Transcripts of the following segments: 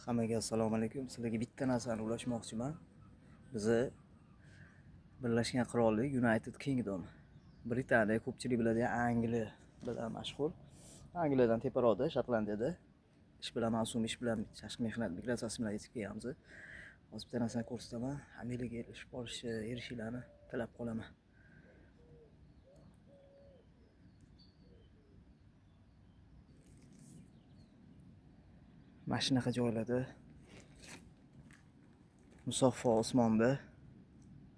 Hammaga assalomu alaykum. Sizlarga bitta narsani ulashmoqchiman. Bizi Birlashgan Qirollik United Kingdom, Britaniya ko'pchilik biladigan Angliya bilan mashhur. Angliyadan teparoqda, Shotlandiyada ish bilan mavsum ish bilan tashqi mehnat migratsiyasi bilan yetib kelganmiz. Hozir bitta narsani ko'rsataman. Amerikaga erishishlarni tilab qolaman. Mana shunaqa joylarda Musaffo osmonda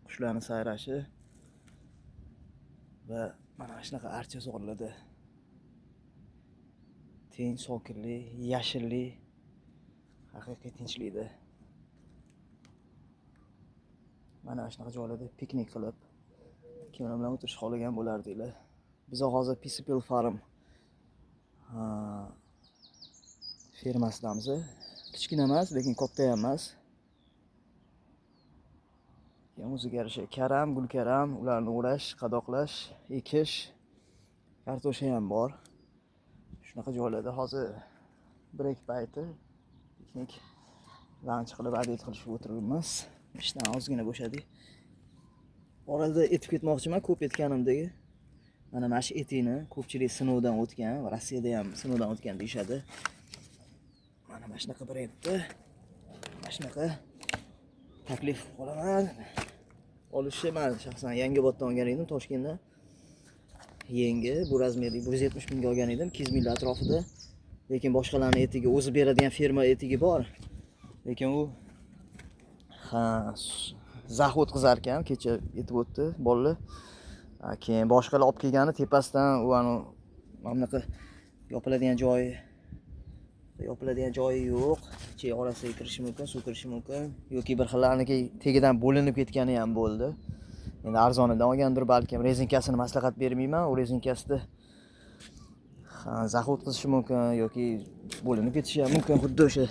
qushlarning sayrashi va mana shunaqa archa zorlarda tinch, sokinlik, yashillik, haqiqiy tinchlikda mana shunaqa joylarda piknik qilib kimlar bilan o'tirish xohlagan bo'lardinglar. Biz hozir Peaceable Farm fermasidamiz. Kichkina emas, lekin katta ham emas. O'ziga yarasha karam, gulkaram, ularni o'rash, qadoqlash, ekish, kartosha ham bor. Shunaqa joylarda hozir break payti piknik lanch qilib obed qilishib o'tiribmiz. Ishdan ozgina bo'shadik. Orada etib ketmoqchiman, ko'p etganimdagi. Mana shu etikni ko'pchilik sinovdan o'tgan, Rossiyada ham sinovdan o'tgan deyshadi. Mana shunaqa brendda, mana shunaqa taklif qolaman. Olishni men shaxsan Yangioboddan olgan edim, Toshkentdan. Yangi bu razmerli 170 mingga olgan edim, 200 ming atrofida. Lekin boshqalarning etigi, o'zi beradigan firma etigi bor. Lekin u zax o'tkazar ekan, kecha yetib o'tdi bolalar. Keyin boshqalar olib kelgani tepasidan u mana bunaqa yopiladigan joyi yo'q. Ichki orasiga kirishi mumkin, suv kirishi mumkin yoki bir xillarniki tegidan bo'linib ketgani ham bo'ldi. Endi arzonidan olgandir balkim. Rezinkasini maslahat bermayman. U rezinkasida zax o'tkazishi mumkin yoki bo'linib ketishi ham mumkin, xuddi o'sha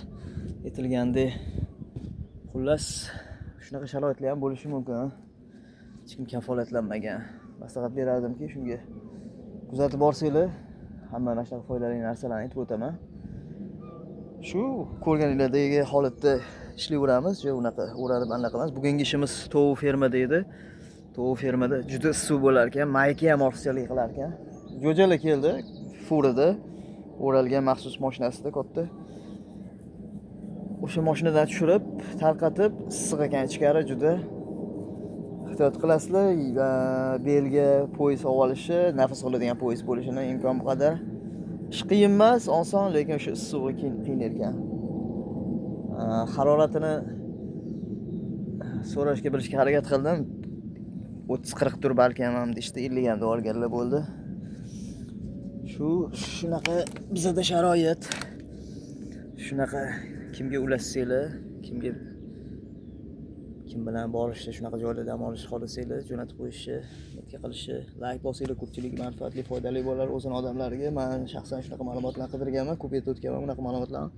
aytilgandek. Xullas, shunaqa sharoitlar ham bo'lishi mumkin. Hech kim kafolatlanmagan. Maslahat berardimki, shunga kuzatib borsanglar, hamma mana shunaqa foydali narsalarni aytib o'taman. Shu ko'rganinglardagi holatda ishlayveramiz, unaqa o'ralib anaqa emas. Bugungi ishimiz tovuq fermada edi. Tovuq fermada juda issiq bo'lar ekan, mayka ham ortiqchalik qilar ekan. Jo'jalar keldi, furada o'ralgan maxsus mashinasida katta. O'sha mashinadan tushirib, tarqatib, issiq ekan ichkari juda. Ehtiyot qilasizlar, belga poyez olishi, nafas oladigan poyez bo'lishini imkon qadar. Ish qiyin emas, oson, lekin o'sha issiqlik qiyin ekan. Haroratini so'rashga bilishga harakat qildim. 30-40 tur balkim ham deyishdi, 50 ham olganlar bo'ldi. Shunaqa bizada sharoit. Shunaqa kimga ulashsanglar, kim bilan borishni, shunaqa joylarda dam olish xohlasanglar, jo'natib qo'yishni, notga qilishni, like bosinglar, ko'pchilik manfaatli, foydali bo'lar o'zini odamlariga. Men shaxsan shunaqa ma'lumotlarni qidirganman, ko'p yetib o'tganman bunaqa ma'lumotlarni.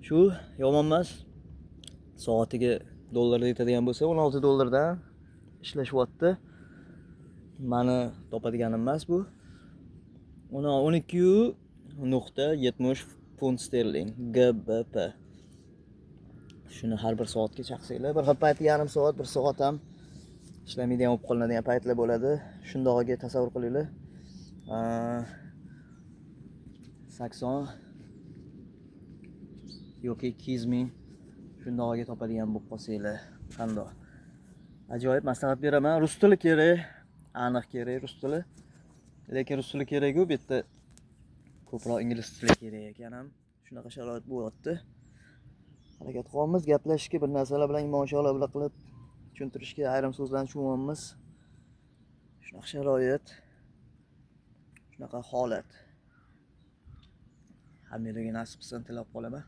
Shu yomon emas. Soatiga dollarda yetadigan bo'lsa, 16 dollardan ishlashyapti. Meni topadiganim emas bu. 12.70 funt sterling GBP. Shuni har bir soatga chaqsanglar, bir xil payt yarim soat, 1 soat ham ishlamaydigan bo'lib qolinadigan paytlar bo'ladi. Shundog'iga tasavvur qilinglar. 80 yoki 200 ming shundog'iga topadigan bo'lib qolsanglar, qandoq. Ajoyib maslahat beraman. Rus tili kerak, aniq kerak rus tili. Lekin rus tili kerak-ku, bu yerda ko'proq ingliz tili kerak ekan ham. Shunaqa sharoit bo'lyapti. Harakat qilamiz, gaplashishga, bir narsalar bilan imon-ishora bilan qilib tushuntirishga, ayrim so'zlarni tushunamiz. Shunaqa sharoit, shunaqa holat. Hammaga nasib qilsin, tilab qolaman.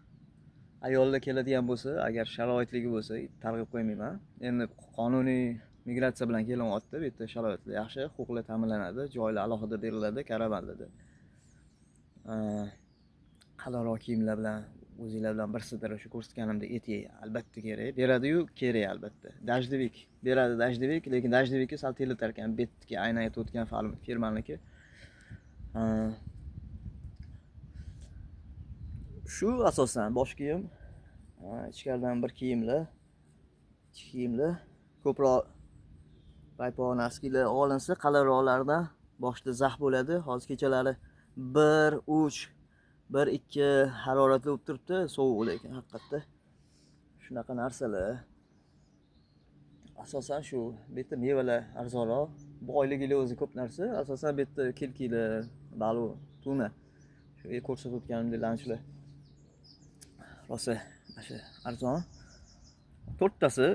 Ayollar keladigan bo'lsa, agar sharoitligi bo'lsa, targ'ib qo'ymayman. Endi qonuniy migratsiya bilan kelyapti, bu yerda sharoitlar yaxshi, huquqlar ta'minlanadi, joylar alohida beriladi, karavanlarda. Qalinroq kiyimlar bilan o'zinglar bilan bir sidra shu ko'rsatganimdek etik albatta kerak. Beradi-yu, kerak albatta. Dajdevik beradi, dajdevik, lekin dajdevikka sal telitar ekan, betga aynan aytib o'tgan firmaniki. Shu asosan bosh kiyim, ichkaridan bir kiyimlar, ichki kiyimlar, ko'proq paypoq naskilar olinsa qalinroqlarda boshda zax bo'ladi. Hozir kechalari 1, 3, 1, 2 haroratli bo'lib turibdi, sovuq lekin haqiqatda. Shunaqa narsalar. Asosan shu bu yerda mevalar arzonroq, boyligilar o'zi ko'p narsa. Asosan bu yerda kelkilar, balu, tuna. Shu ko'rsatib o'tganimdek lanchlar. Rosa mana arzon. 4 tasi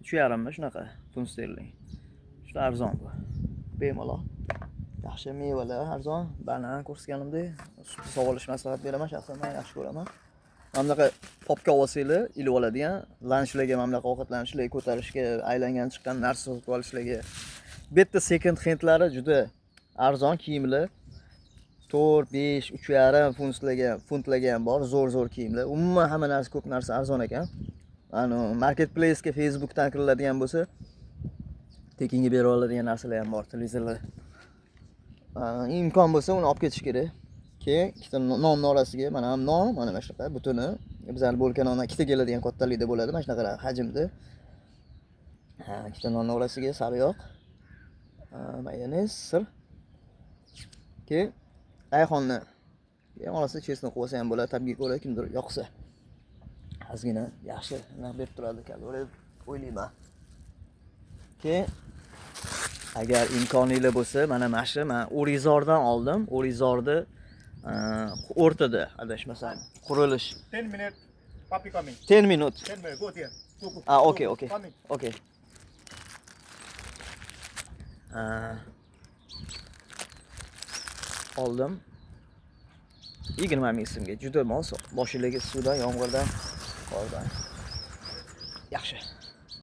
3,5 mi shunaqa funt sterling. Shu arzon bu. Bemalol. Yaxshi mevalar arzon, banan ko'rsatganimdek, sog'lish maslahat beraman, shaxsan men yaxshi ko'raman. Mana bunaqa popka olsanglar, ilib oladigan, lanchlarga, mana bunaqa ovqatlanishlarga ko'tarishga aylangan chiqqan narsa sotib olishlarga. Bu yerda second handlari juda arzon kiyimlar. 4, 5, 3,5 funtlarga ham bor, zo'r kiyimlar. Umuman hamma narsa, ko'p narsa arzon ekan. Marketplace ga Facebookdan kiriladigan bo'lsa, tekinga bera oladigan narsalar ham bor, televizorlar. Imkon bo'lsa uni olib ketish kerak. Keyin ikkita nonni orasiga, mana ham non, mana shunaqa butuni, bizlar bo'lgan nondan ikkita keladigan kattalikda bo'ladi, mana shunaqa hajmda. Ikkita nonni orasiga sariyog', mayonez, sir. Keyin rayhonni. Keyin olasa chesni qo'ysa ham bo'ladi, tabiiy ko'ra kimdir yoqsa. Ozgina yaxshi nima berib turadi kaloriya o'ylayman. Keyin agar imkoninglar bo'lsa, mana shu men O'rizordan oldim. O'rizorda o'rtada adashmasam qurilish. 10 minutes, papi coming. 10 minut. 10 minutes, go there. Go. Okay. Coming. Okay. Oldim. 20 ming so'mga juda mos. Boshiga suvdan, yomg'irdan, qordan. Yaxshi.